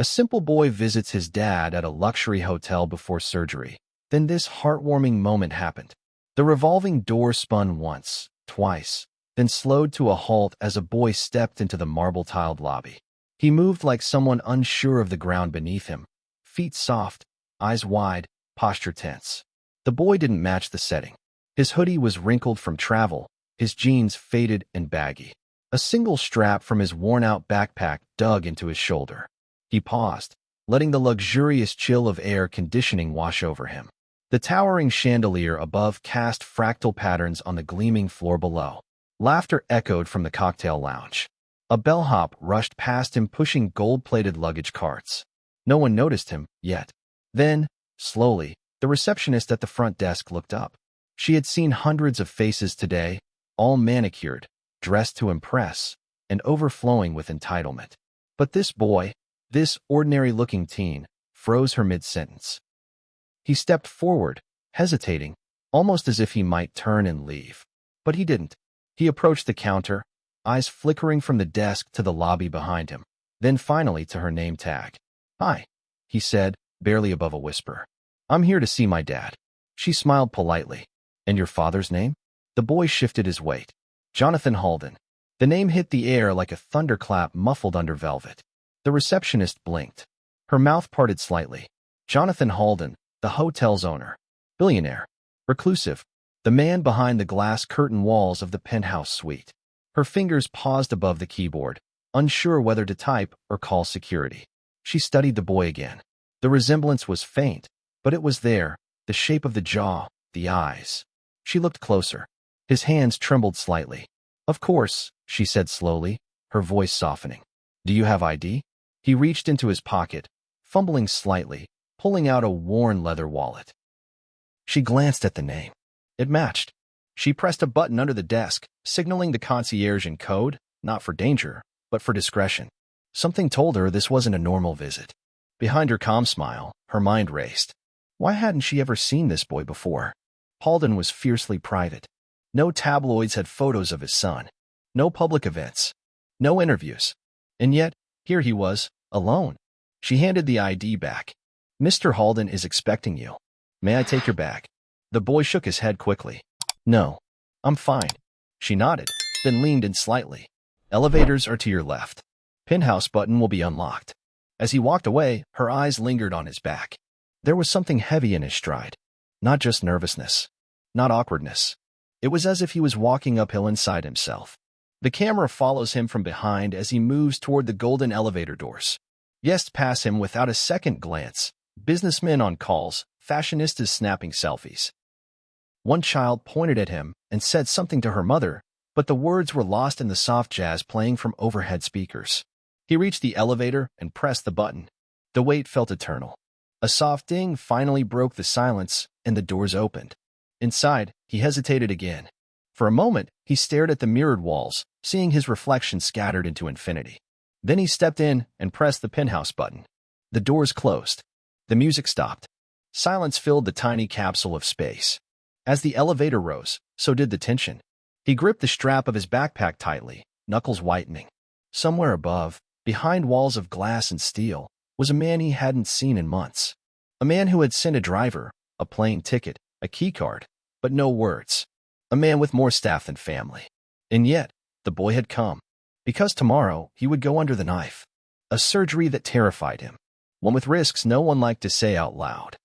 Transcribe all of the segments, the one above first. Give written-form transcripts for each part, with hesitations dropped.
A simple boy visits his dad at a luxury hotel before surgery. Then this heartwarming moment happened. The revolving door spun once, twice, then slowed to a halt as a boy stepped into the marble-tiled lobby. He moved like someone unsure of the ground beneath him, feet soft, eyes wide, posture tense. The boy didn't match the setting. His hoodie was wrinkled from travel, his jeans faded and baggy. A single strap from his worn-out backpack dug into his shoulder. He paused, letting the luxurious chill of air conditioning wash over him. The towering chandelier above cast fractal patterns on the gleaming floor below. Laughter echoed from the cocktail lounge. A bellhop rushed past him pushing gold-plated luggage carts. No one noticed him, yet. Then, slowly, the receptionist at the front desk looked up. She had seen hundreds of faces today, all manicured, dressed to impress, and overflowing with entitlement. But this boy, this ordinary-looking teen, froze her mid-sentence. He stepped forward, hesitating, almost as if he might turn and leave. But he didn't. He approached the counter, eyes flickering from the desk to the lobby behind him, then finally to her name tag. "Hi," he said, barely above a whisper. "I'm here to see my dad." She smiled politely. "And your father's name?" The boy shifted his weight. "Jonathan Halden." The name hit the air like a thunderclap muffled under velvet. The receptionist blinked. Her mouth parted slightly. Jonathan Halden, the hotel's owner. Billionaire. Reclusive. The man behind the glass curtain walls of the penthouse suite. Her fingers paused above the keyboard, unsure whether to type or call security. She studied the boy again. The resemblance was faint, but it was there, the shape of the jaw, the eyes. She looked closer. His hands trembled slightly. "Of course," she said slowly, her voice softening. "Do you have ID?" He reached into his pocket, fumbling slightly, pulling out a worn leather wallet. She glanced at the name. It matched. She pressed a button under the desk, signaling the concierge in code, not for danger, but for discretion. Something told her this wasn't a normal visit. Behind her calm smile, her mind raced. Why hadn't she ever seen this boy before? Halden was fiercely private. No tabloids had photos of his son. No public events. No interviews. And yet, here he was, alone. She handed the ID back. "Mr. Halden is expecting you. May I take your bag?" The boy shook his head quickly. "No, I'm fine." She nodded, then leaned in slightly. "Elevators are to your left. Penthouse button will be unlocked." As he walked away, her eyes lingered on his back. There was something heavy in his stride. Not just nervousness. Not awkwardness. It was as if he was walking uphill inside himself. The camera follows him from behind as he moves toward the golden elevator doors. Guests pass him without a second glance. Businessmen on calls, fashionistas snapping selfies. One child pointed at him and said something to her mother, but the words were lost in the soft jazz playing from overhead speakers. He reached the elevator and pressed the button. The wait felt eternal. A soft ding finally broke the silence, and the doors opened. Inside, he hesitated again. For a moment, he stared at the mirrored walls, seeing his reflection scattered into infinity. Then he stepped in and pressed the penthouse button. The doors closed. The music stopped. Silence filled the tiny capsule of space. As the elevator rose, so did the tension. He gripped the strap of his backpack tightly, knuckles whitening. Somewhere above, behind walls of glass and steel, was a man he hadn't seen in months. A man who had sent a driver, a plane ticket, a keycard, but no words. A man with more staff than family. And yet, the boy had come. Because tomorrow, he would go under the knife. A surgery that terrified him. One with risks no one liked to say out loud.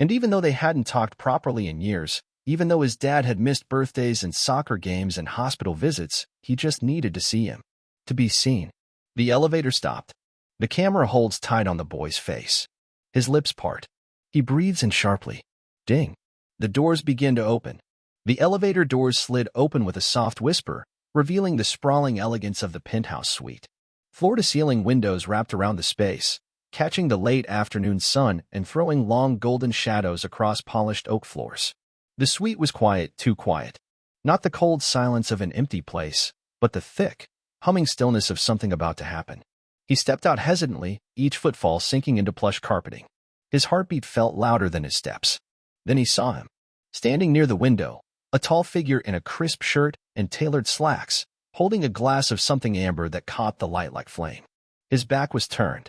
And even though they hadn't talked properly in years, even though his dad had missed birthdays and soccer games and hospital visits, he just needed to see him. To be seen. The elevator stopped. The camera holds tight on the boy's face. His lips part. He breathes in sharply. Ding. The doors begin to open. The elevator doors slid open with a soft whisper, revealing the sprawling elegance of the penthouse suite. Floor-to-ceiling windows wrapped around the space, catching the late afternoon sun and throwing long golden shadows across polished oak floors. The suite was quiet, too quiet. Not the cold silence of an empty place, but the thick, humming stillness of something about to happen. He stepped out hesitantly, each footfall sinking into plush carpeting. His heartbeat felt louder than his steps. Then he saw him. Standing near the window, a tall figure in a crisp shirt and tailored slacks, holding a glass of something amber that caught the light like flame. His back was turned.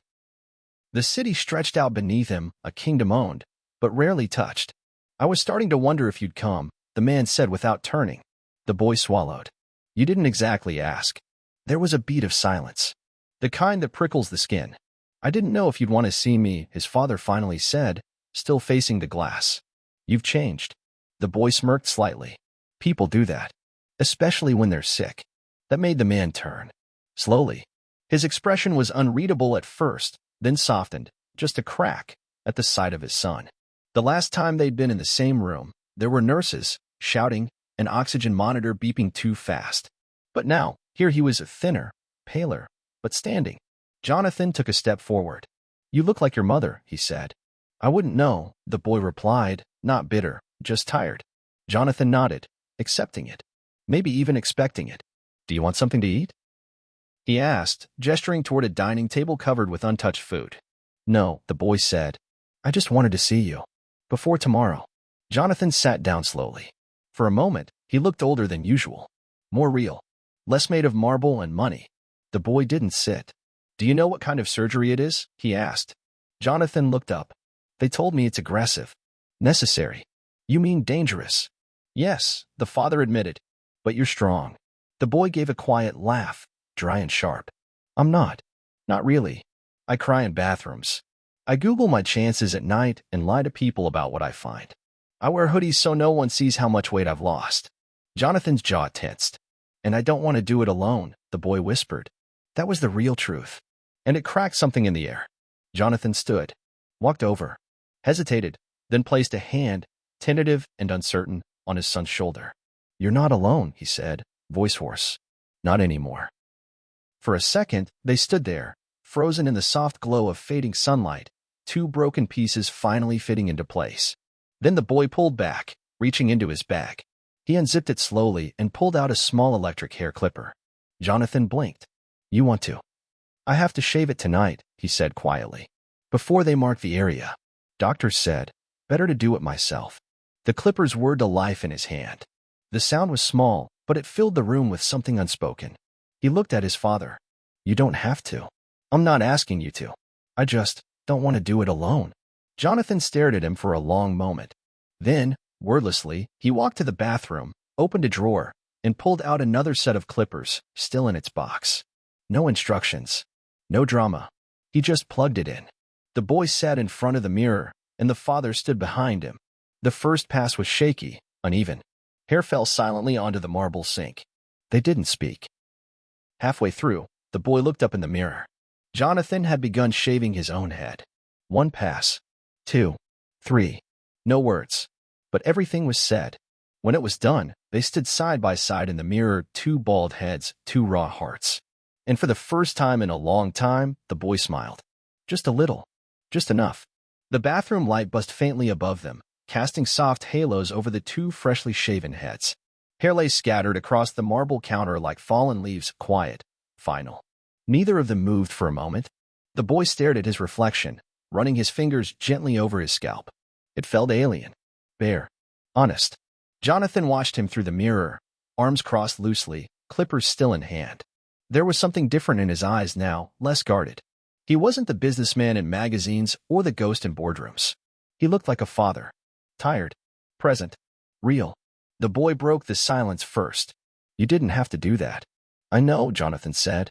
The city stretched out beneath him, a kingdom owned, but rarely touched. I was starting to wonder if you'd come, the man said without turning. The boy swallowed. You didn't exactly ask. There was a beat of silence. The kind that prickles the skin. I didn't know if you'd want to see me, his father finally said, still facing the glass. You've changed. The boy smirked slightly. People do that. Especially when they're sick. That made the man turn. Slowly. His expression was unreadable at first, then softened, just a crack, at the sight of his son. The last time they'd been in the same room, there were nurses, shouting, an oxygen monitor beeping too fast. But now, here he was thinner, paler, but standing. Jonathan took a step forward. You look like your mother, he said. I wouldn't know, the boy replied, not bitter, just tired. Jonathan nodded, accepting it. Maybe even expecting it. Do you want something to eat? He asked, gesturing toward a dining table covered with untouched food. No, the boy said. I just wanted to see you. Before tomorrow. Jonathan sat down slowly. For a moment, he looked older than usual. More real. Less made of marble and money. The boy didn't sit. Do you know what kind of surgery it is? He asked. Jonathan looked up. They told me it's aggressive. Necessary. You mean dangerous? Yes, the father admitted. But you're strong. The boy gave a quiet laugh, dry and sharp. I'm not. Not really. I cry in bathrooms. I Google my chances at night and lie to people about what I find. I wear hoodies so no one sees how much weight I've lost. Jonathan's jaw tensed. And I don't want to do it alone, the boy whispered. That was the real truth. And it cracked something in the air. Jonathan stood, walked over, hesitated, then placed a hand, tentative and uncertain, on his son's shoulder. You're not alone, he said, voice hoarse. Not anymore. For a second, they stood there, frozen in the soft glow of fading sunlight, two broken pieces finally fitting into place. Then the boy pulled back, reaching into his bag. He unzipped it slowly and pulled out a small electric hair clipper. Jonathan blinked. You want to? I have to shave it tonight, he said quietly. Before they mark the area. Doctors said, better to do it myself. The clippers whirred to life in his hand. The sound was small, but it filled the room with something unspoken. He looked at his father. You don't have to. I'm not asking you to. I just don't want to do it alone. Jonathan stared at him for a long moment. Then, wordlessly, he walked to the bathroom, opened a drawer, and pulled out another set of clippers, still in its box. No instructions. No drama. He just plugged it in. The boy sat in front of the mirror, and the father stood behind him. The first pass was shaky, uneven. Hair fell silently onto the marble sink. They didn't speak. Halfway through, the boy looked up in the mirror. Jonathan had begun shaving his own head. 1 pass. 2. 3. No words. But everything was said. When it was done, they stood side by side in the mirror, 2 bald heads, 2 raw hearts. And for the first time in a long time, the boy smiled. Just a little. Just enough. The bathroom light buzzed faintly above them, casting soft halos over the 2 freshly shaven heads. Hair lay scattered across the marble counter like fallen leaves, quiet, final. Neither of them moved for a moment. The boy stared at his reflection, running his fingers gently over his scalp. It felt alien, bare, honest. Jonathan watched him through the mirror, arms crossed loosely, clippers still in hand. There was something different in his eyes now, less guarded. He wasn't the businessman in magazines or the ghost in boardrooms. He looked like a father. Tired, present, real. The boy broke the silence first. You didn't have to do that. I know, Jonathan said.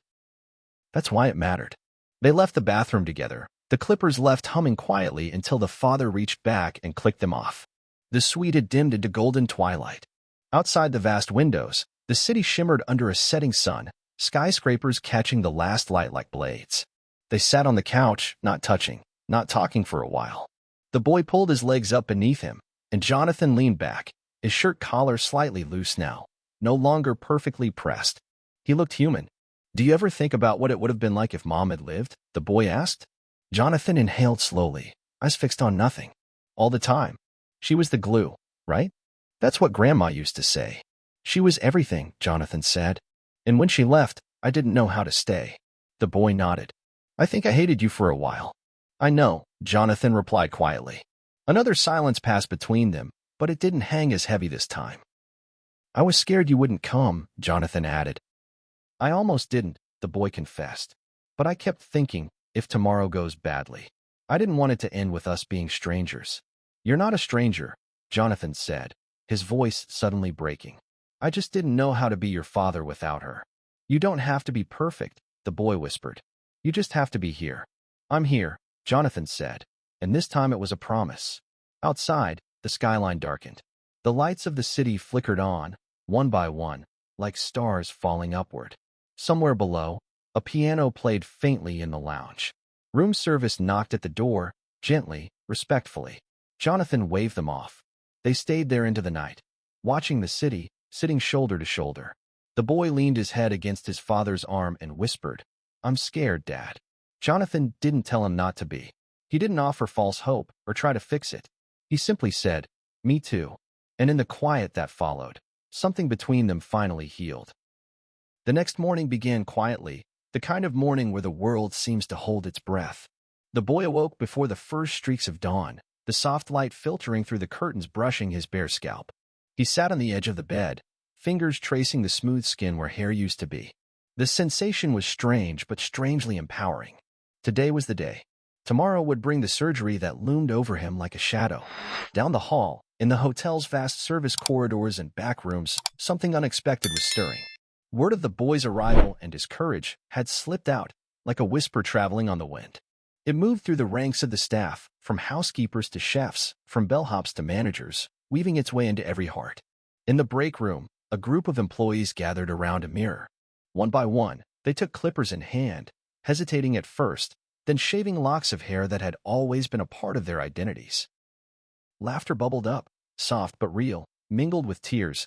That's why it mattered. They left the bathroom together, the clippers left humming quietly until the father reached back and clicked them off. The suite had dimmed into golden twilight. Outside the vast windows, the city shimmered under a setting sun, skyscrapers catching the last light like blades. They sat on the couch, not touching, not talking for a while. The boy pulled his legs up beneath him, and Jonathan leaned back, his shirt collar slightly loose now, no longer perfectly pressed. He looked human. Do you ever think about what it would have been like if Mom had lived? The boy asked. Jonathan inhaled slowly, eyes fixed on nothing. All the time. She was the glue, right? That's what Grandma used to say. She was everything, Jonathan said. And when she left, I didn't know how to stay. The boy nodded. I think I hated you for a while. I know, Jonathan replied quietly. Another silence passed between them, but it didn't hang as heavy this time. I was scared you wouldn't come, Jonathan added. I almost didn't, the boy confessed. But I kept thinking, if tomorrow goes badly. I didn't want it to end with us being strangers. You're not a stranger, Jonathan said, his voice suddenly breaking. I just didn't know how to be your father without her. You don't have to be perfect, the boy whispered. You just have to be here. I'm here, Jonathan said, and this time it was a promise. Outside, the skyline darkened. The lights of the city flickered on, one by one, like stars falling upward. Somewhere below, a piano played faintly in the lounge. Room service knocked at the door, gently, respectfully. Jonathan waved them off. They stayed there into the night, watching the city, sitting shoulder to shoulder. The boy leaned his head against his father's arm and whispered, I'm scared, Dad. Jonathan didn't tell him not to be. He didn't offer false hope or try to fix it. He simply said, Me too. And in the quiet that followed, something between them finally healed. The next morning began quietly, the kind of morning where the world seems to hold its breath. The boy awoke before the first streaks of dawn, the soft light filtering through the curtains brushing his bare scalp. He sat on the edge of the bed, fingers tracing the smooth skin where hair used to be. The sensation was strange but strangely empowering. Today was the day. Tomorrow would bring the surgery that loomed over him like a shadow. Down the hall, in the hotel's vast service corridors and back rooms, something unexpected was stirring. Word of the boy's arrival and his courage had slipped out, like a whisper traveling on the wind. It moved through the ranks of the staff, from housekeepers to chefs, from bellhops to managers, weaving its way into every heart. In the break room, a group of employees gathered around a mirror. One by one, they took clippers in hand, hesitating at first, then shaving locks of hair that had always been a part of their identities. Laughter bubbled up, soft but real, mingled with tears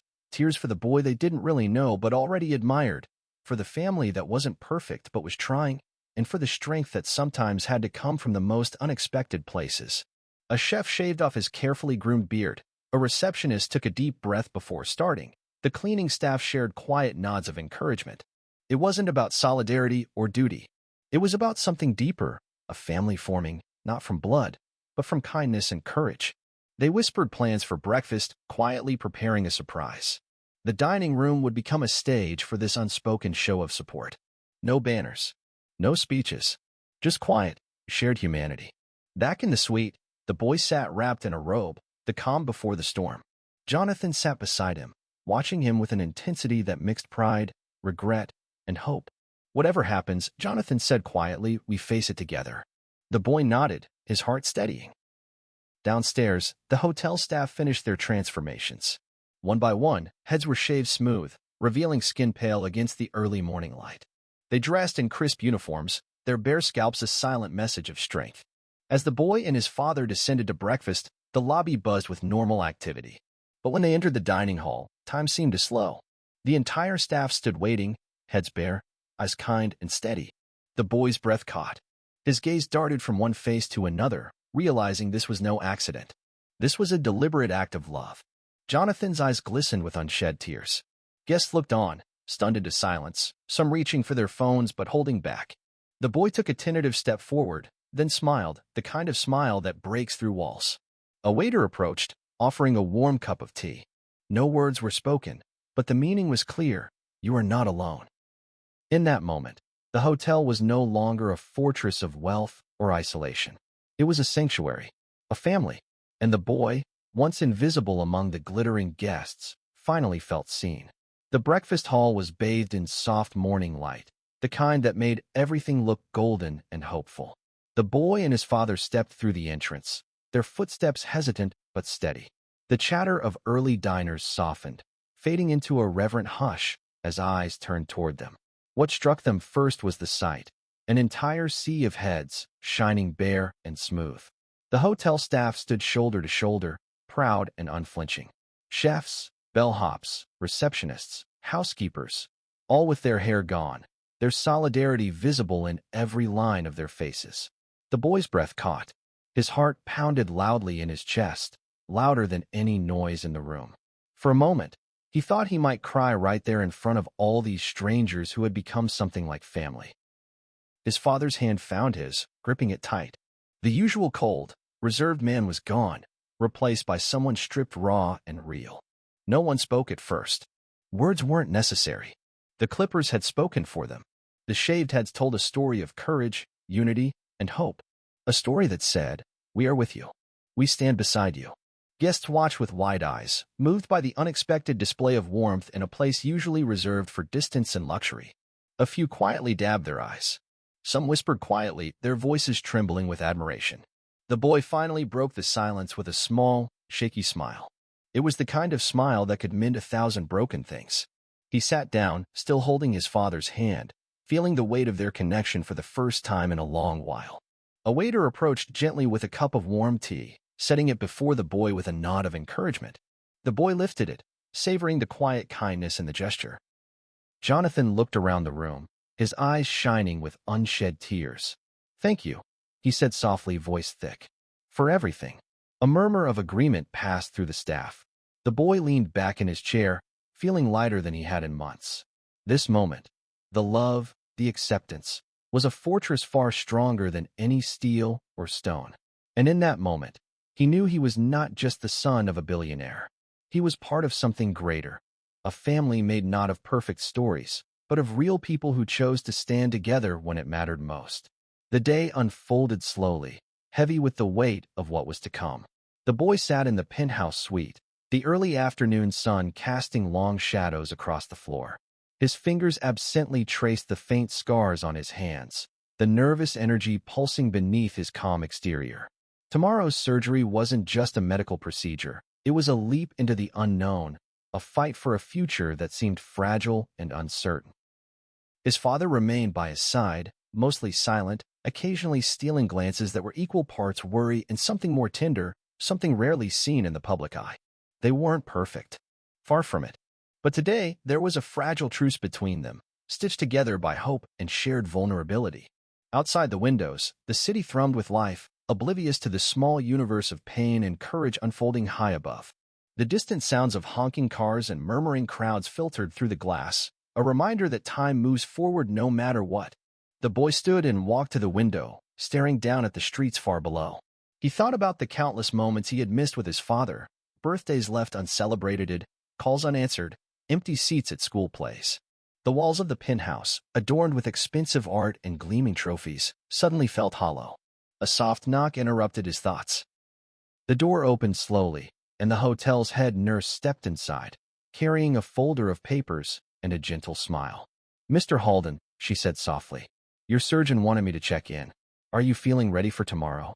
for the boy they didn't really know but already admired, for the family that wasn't perfect but was trying, and for the strength that sometimes had to come from the most unexpected places. A chef shaved off his carefully groomed beard. A receptionist took a deep breath before starting. The cleaning staff shared quiet nods of encouragement. It wasn't about solidarity or duty. It was about something deeper, a family forming, not from blood, but from kindness and courage. They whispered plans for breakfast, quietly preparing a surprise. The dining room would become a stage for this unspoken show of support. No banners, no speeches, just quiet, shared humanity. Back in the suite, the boy sat wrapped in a robe, the calm before the storm. Jonathan sat beside him, watching him with an intensity that mixed pride, regret, and hope. Whatever happens, Jonathan said quietly, we face it together. The boy nodded, his heart steadying. Downstairs, the hotel staff finished their transformations. One by one, heads were shaved smooth, revealing skin pale against the early morning light. They dressed in crisp uniforms, their bare scalps a silent message of strength. As the boy and his father descended to breakfast, the lobby buzzed with normal activity. But when they entered the dining hall, time seemed to slow. The entire staff stood waiting, heads bare, eyes kind and steady. The boy's breath caught. His gaze darted from one face to another, realizing this was no accident. This was a deliberate act of love. Jonathan's eyes glistened with unshed tears. Guests looked on, stunned into silence, some reaching for their phones but holding back. The boy took a tentative step forward, then smiled, the kind of smile that breaks through walls. A waiter approached, offering a warm cup of tea. No words were spoken, but the meaning was clear. You are not alone. In that moment, the hotel was no longer a fortress of wealth or isolation. It was a sanctuary, a family, and the boy, once invisible among the glittering guests, finally felt seen. The breakfast hall was bathed in soft morning light, the kind that made everything look golden and hopeful. The boy and his father stepped through the entrance, their footsteps hesitant but steady. The chatter of early diners softened, fading into a reverent hush as eyes turned toward them. What struck them first was the sight, an entire sea of heads, shining bare and smooth. The hotel staff stood shoulder to shoulder, proud and unflinching. Chefs, bellhops, receptionists, housekeepers, all with their hair gone, their solidarity visible in every line of their faces. The boy's breath caught. His heart pounded loudly in his chest, louder than any noise in the room. For a moment, he thought he might cry right there in front of all these strangers who had become something like family. His father's hand found his, gripping it tight. The usual cold, reserved man was gone, replaced by someone stripped raw and real. No one spoke at first. Words weren't necessary. The clippers had spoken for them. The shaved heads told a story of courage, unity, and hope. A story that said, "We are with you. We stand beside you." Guests watched with wide eyes, moved by the unexpected display of warmth in a place usually reserved for distance and luxury. A few quietly dabbed their eyes. Some whispered quietly, their voices trembling with admiration. The boy finally broke the silence with a small, shaky smile. It was the kind of smile that could mend 1,000 broken things. He sat down, still holding his father's hand, feeling the weight of their connection for the first time in a long while. A waiter approached gently with a cup of warm tea, setting it before the boy with a nod of encouragement. The boy lifted it, savoring the quiet kindness in the gesture. Jonathan looked around the room, his eyes shining with unshed tears. "Thank you," he said softly, voice thick. "For everything." A murmur of agreement passed through the staff. The boy leaned back in his chair, feeling lighter than he had in months. This moment, the love, the acceptance, was a fortress far stronger than any steel or stone. And in that moment, he knew he was not just the son of a billionaire. He was part of something greater, a family made not of perfect stories, but of real people who chose to stand together when it mattered most. The day unfolded slowly, heavy with the weight of what was to come. The boy sat in the penthouse suite, the early afternoon sun casting long shadows across the floor. His fingers absently traced the faint scars on his hands, the nervous energy pulsing beneath his calm exterior. Tomorrow's surgery wasn't just a medical procedure. It was a leap into the unknown, a fight for a future that seemed fragile and uncertain. His father remained by his side, mostly silent, occasionally stealing glances that were equal parts worry and something more tender, something rarely seen in the public eye. They weren't perfect. Far from it. But today, there was a fragile truce between them, stitched together by hope and shared vulnerability. Outside the windows, the city thrummed with life, oblivious to the small universe of pain and courage unfolding high above. The distant sounds of honking cars and murmuring crowds filtered through the glass, a reminder that time moves forward no matter what. The boy stood and walked to the window, staring down at the streets far below. He thought about the countless moments he had missed with his father, birthdays left uncelebrated, calls unanswered, empty seats at school plays. The walls of the penthouse, adorned with expensive art and gleaming trophies, suddenly felt hollow. A soft knock interrupted his thoughts. The door opened slowly, and the hotel's head nurse stepped inside, carrying a folder of papers and a gentle smile. "Mr. Halden," she said softly, "your surgeon wanted me to check in. Are you feeling ready for tomorrow?"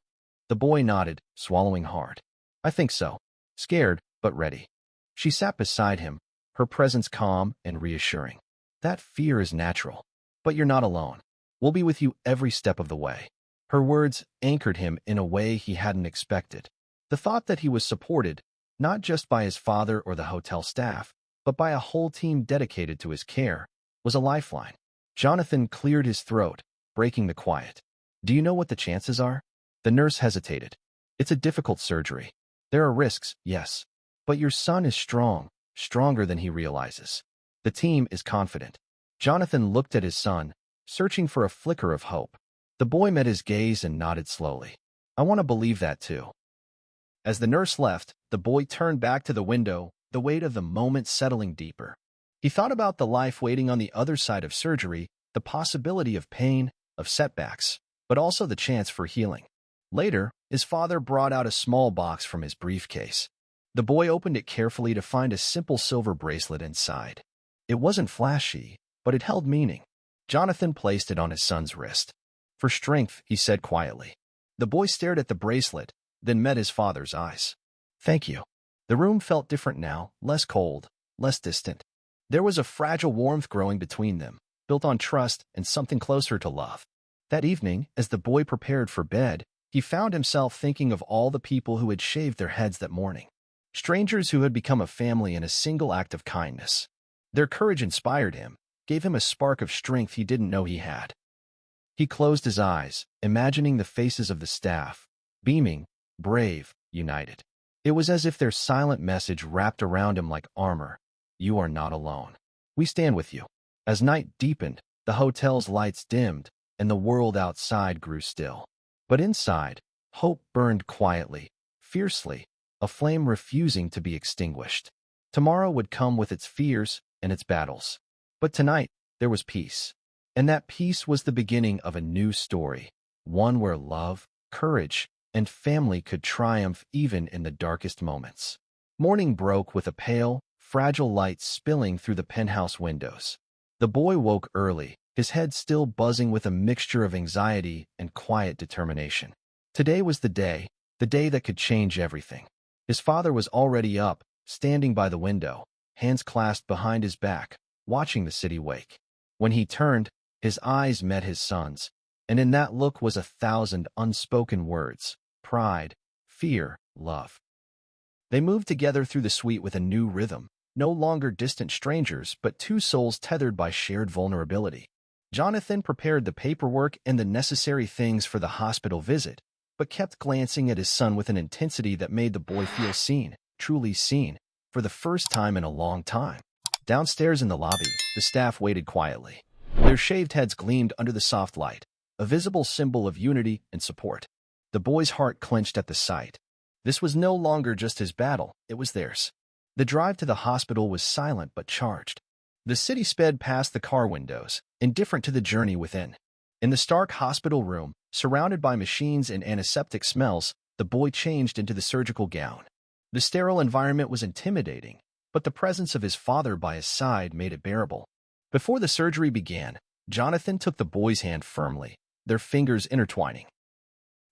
The boy nodded, swallowing hard. "I think so. Scared, but ready." She sat beside him, her presence calm and reassuring. "That fear is natural, but you're not alone. We'll be with you every step of the way." Her words anchored him in a way he hadn't expected. The thought that he was supported, not just by his father or the hotel staff, but by a whole team dedicated to his care, was a lifeline. Jonathan cleared his throat, breaking the quiet. "Do you know what the chances are?" The nurse hesitated. "It's a difficult surgery. There are risks, yes. But your son is strong, stronger than he realizes. The team is confident." Jonathan looked at his son, searching for a flicker of hope. The boy met his gaze and nodded slowly. "I want to believe that too." As the nurse left, the boy turned back to the window, the weight of the moment settling deeper. He thought about the life waiting on the other side of surgery, the possibility of pain, of setbacks, but also the chance for healing. Later, his father brought out a small box from his briefcase. The boy opened it carefully to find a simple silver bracelet inside. It wasn't flashy, but it held meaning. Jonathan placed it on his son's wrist. "For strength," he said quietly. The boy stared at the bracelet, then met his father's eyes. "Thank you." The room felt different now, less cold, less distant. There was a fragile warmth growing between them, built on trust and something closer to love. That evening, as the boy prepared for bed, he found himself thinking of all the people who had shaved their heads that morning. Strangers who had become a family in a single act of kindness. Their courage inspired him, gave him a spark of strength he didn't know he had. He closed his eyes, imagining the faces of the staff, beaming, brave, united. It was as if their silent message wrapped around him like armor. "You are not alone. We stand with you." As night deepened, the hotel's lights dimmed, and the world outside grew still. But inside, hope burned quietly, fiercely, a flame refusing to be extinguished. Tomorrow would come with its fears and its battles. But tonight, there was peace. And that peace was the beginning of a new story, one where love, courage, and family could triumph even in the darkest moments. Morning broke with a pale, fragile light spilling through the penthouse windows. The boy woke early, his head still buzzing with a mixture of anxiety and quiet determination. Today was the day that could change everything. His father was already up, standing by the window, hands clasped behind his back, watching the city wake. When he turned, his eyes met his son's, and in that look was 1,000 unspoken words: pride, fear, love. They moved together through the suite with a new rhythm, no longer distant strangers, but two souls tethered by shared vulnerability. Jonathan prepared the paperwork and the necessary things for the hospital visit, but kept glancing at his son with an intensity that made the boy feel seen, truly seen, for the first time in a long time. Downstairs in the lobby, the staff waited quietly. Their shaved heads gleamed under the soft light, a visible symbol of unity and support. The boy's heart clenched at the sight. This was no longer just his battle, it was theirs. The drive to the hospital was silent but charged. The city sped past the car windows, indifferent to the journey within. In the stark hospital room, surrounded by machines and antiseptic smells, the boy changed into the surgical gown. The sterile environment was intimidating, but the presence of his father by his side made it bearable. Before the surgery began, Jonathan took the boy's hand firmly, their fingers intertwining.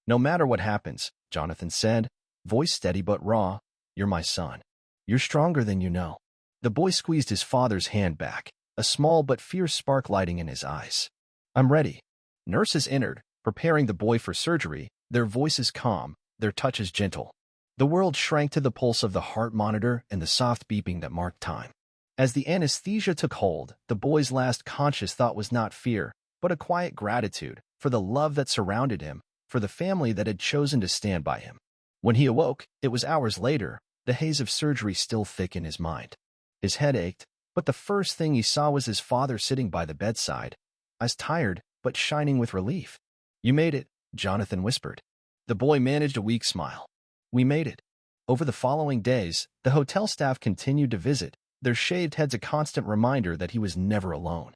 "No matter what happens," Jonathan said, voice steady but raw, "you're my son. You're stronger than you know." The boy squeezed his father's hand back, a small but fierce spark lighting in his eyes. "I'm ready." Nurses entered, preparing the boy for surgery, their voices calm, their touches gentle. The world shrank to the pulse of the heart monitor and the soft beeping that marked time. As the anesthesia took hold, the boy's last conscious thought was not fear, but a quiet gratitude for the love that surrounded him, for the family that had chosen to stand by him. When he awoke, it was hours later, the haze of surgery still thick in his mind. His head ached, but the first thing he saw was his father sitting by the bedside, eyes tired but shining with relief. "You made it," Jonathan whispered. The boy managed a weak smile. "We made it." Over the following days, the hotel staff continued to visit, their shaved heads a constant reminder that he was never alone.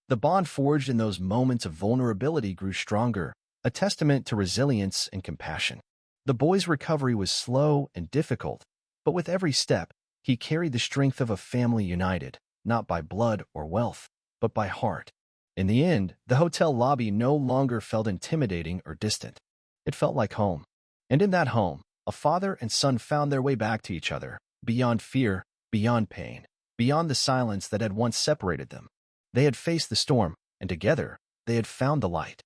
The bond forged in those moments of vulnerability grew stronger, a testament to resilience and compassion. The boy's recovery was slow and difficult, but with every step, he carried the strength of a family united, not by blood or wealth, but by heart. In the end, the hotel lobby no longer felt intimidating or distant. It felt like home. And in that home, a father and son found their way back to each other, beyond fear, beyond pain, beyond the silence that had once separated them. They had faced the storm, and together, they had found the light.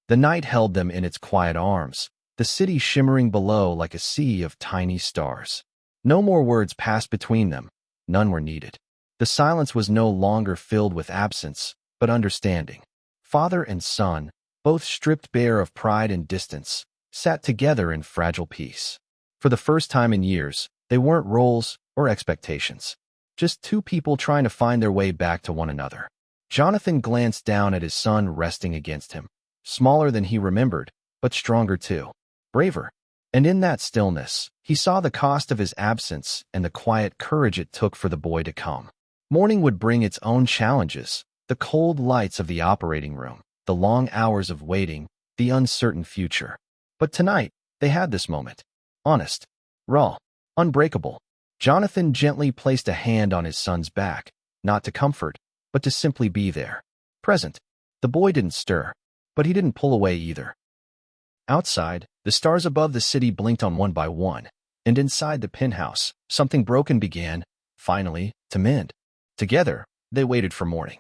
The night held them in its quiet arms, the city shimmering below like a sea of tiny stars. No more words passed between them. None were needed. The silence was no longer filled with absence, but understanding. Father and son, both stripped bare of pride and distance, sat together in fragile peace. For the first time in years, they weren't roles or expectations. Just two people trying to find their way back to one another. Jonathan glanced down at his son resting against him, smaller than he remembered, but stronger too. Braver. And in that stillness, he saw the cost of his absence and the quiet courage it took for the boy to come. Morning would bring its own challenges, the cold lights of the operating room, the long hours of waiting, the uncertain future. But tonight, they had this moment. Honest, raw, unbreakable. Jonathan gently placed a hand on his son's back, not to comfort, but to simply be there. Present. The boy didn't stir, but he didn't pull away either. Outside, the stars above the city blinked on one by one, and inside the penthouse, something broken began, finally, to mend. Together, they waited for morning.